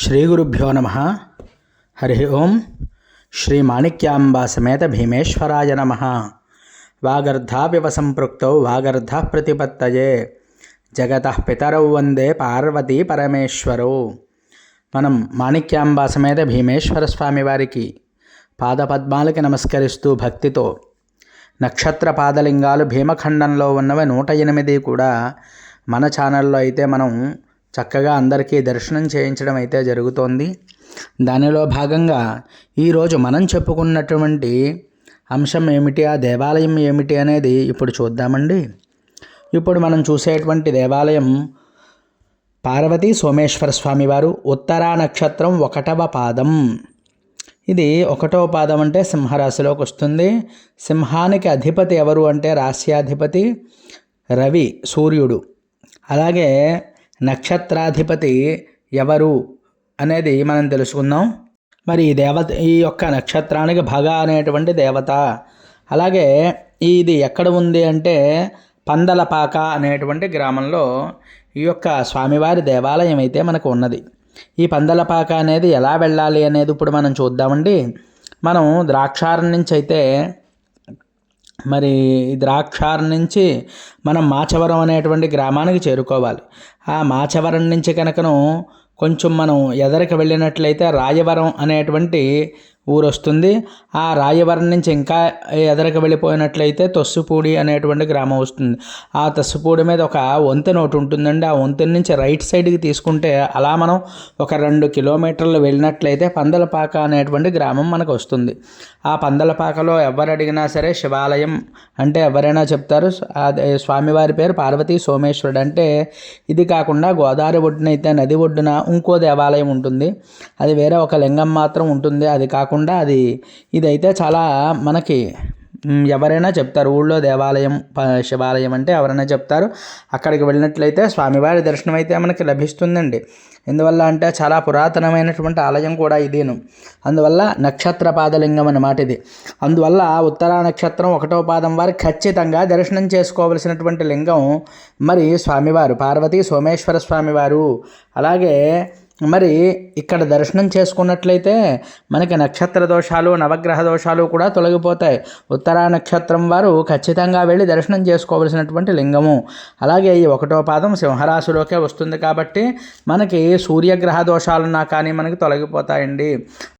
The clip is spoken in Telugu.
శ్రీ గురుభ్యో నమ. హరి ఓం. శ్రీ మాణిక్యాంబా సమేత భీమేశ్వరాయ నమ. వాగర్ధావివ సంపృక్తౌ వాగర్ధ ప్రతిపత్తయే జగతః పితరౌ వందే పార్వతీ పరమేశ్వరౌ. మనం మాణిక్యాంబా సమేత భీమేశ్వర స్వామి వారికి పాదపద్మాలకి నమస్కరిస్తూ భక్తితో నక్షత్ర పాదలింగాలు భీమఖండంలో ఉన్నవి 108 కూడా మన ఛానల్లో అయితే మనం చక్కగా అందరికీ దర్శనం చేయించడం అయితే జరుగుతోంది. దానిలో భాగంగా ఈరోజు మనం చెప్పుకున్నటువంటి అంశం ఏమిటి, ఆ దేవాలయం ఏమిటి అనేది ఇప్పుడు చూద్దామండి. ఇప్పుడు మనం చూసేటువంటి దేవాలయం పార్వతీ సోమేశ్వర స్వామివారు, ఉత్తరా నక్షత్రం 1వ పాదం. ఇది 1వ పాదం అంటే సింహరాశిలోకి వస్తుంది. సింహానికి అధిపతి ఎవరు అంటే రాశ్యాధిపతి రవి, సూర్యుడు. అలాగే నక్షత్రాధిపతి ఎవరు అనేది మనం తెలుసుకుందాం. మరి ఈ యొక్క నక్షత్రానికి భగ అనేటువంటి దేవత. అలాగే ఇది ఎక్కడ ఉంది అంటే పందలపాక అనేటువంటి గ్రామంలో ఈ యొక్క స్వామివారి దేవాలయం అయితే మనకు ఉన్నది. ఈ పందలపాక అనేది ఎలా వెళ్ళాలి అనేది ఇప్పుడు మనం చూద్దామండి. మనం ద్రాక్షారం నుంచి అయితే మరి ద్రాక్షారం నుంచి మనం మాచవరం అనేటువంటి గ్రామానికి చేరుకోవాలి. ఆ మాచవరం నుంచి కనుకను కొంచెం మనం ఎదరికి వెళ్ళినట్లయితే రాయవరం అనేటువంటి ఊరు వస్తుంది. ఆ రాయవరం నుంచి ఇంకా ఎదరికి వెళ్ళిపోయినట్లయితే తొస్సుపూడి అనేటువంటి గ్రామం వస్తుంది. ఆ తొస్సుపూడి మీద ఒక వంతెన ఒకటి ఉంటుందండి. ఆ వంతెన నుంచి రైట్ సైడ్కి తీసుకుంటే అలా మనం ఒక 2 కిలోమీటర్లు వెళ్ళినట్లయితే పందలపాక అనేటువంటి గ్రామం మనకు వస్తుంది. ఆ పందలపాకలో ఎవరు అడిగినా సరే శివాలయం అంటే ఎవరైనా చెప్తారు. స్వామివారి పేరు పార్వతీ సోమేశ్వరుడు. అంటే ఇది కాకుండా గోదావరి ఒడ్డున అయితే నది ఒడ్డున ఇంకో దేవాలయం ఉంటుంది. అది వేరే ఒక లింగం మాత్రం ఉంటుంది. అది కాకుండా ఇదైతే చాలా మనకి ఎవరైనా చెప్తారు. ఊళ్ళో దేవాలయం శివాలయం అంటే ఎవరైనా చెప్తారు. అక్కడికి వెళ్ళినట్లయితే స్వామివారి దర్శనం అయితే మనకి లభిస్తుందండి. ఎందువల్ల అంటే చాలా పురాతనమైనటువంటి ఆలయం కూడా ఇదేను. అందువల్ల నక్షత్ర పాదలింగం అన్నమాట ఇది. అందువల్ల ఉత్తరా నక్షత్రం 1వ పాదం వారు ఖచ్చితంగా దర్శనం చేసుకోవలసినటువంటి లింగం మరి స్వామివారు పార్వతీ సోమేశ్వర స్వామివారు. అలాగే మరి ఇక్కడ దర్శనం చేసుకున్నట్లయితే మనకి నక్షత్ర దోషాలు నవగ్రహ దోషాలు కూడా తొలగిపోతాయి. ఉత్తరా నక్షత్రం వారు ఖచ్చితంగా వెళ్ళి దర్శనం చేసుకోవలసినటువంటి లింగము. అలాగే ఈ 1వ పాదం సింహరాశిలోకే వస్తుంది కాబట్టి మనకి సూర్యగ్రహ దోషాలున్నా కానీ మనకి తొలగిపోతాయండి.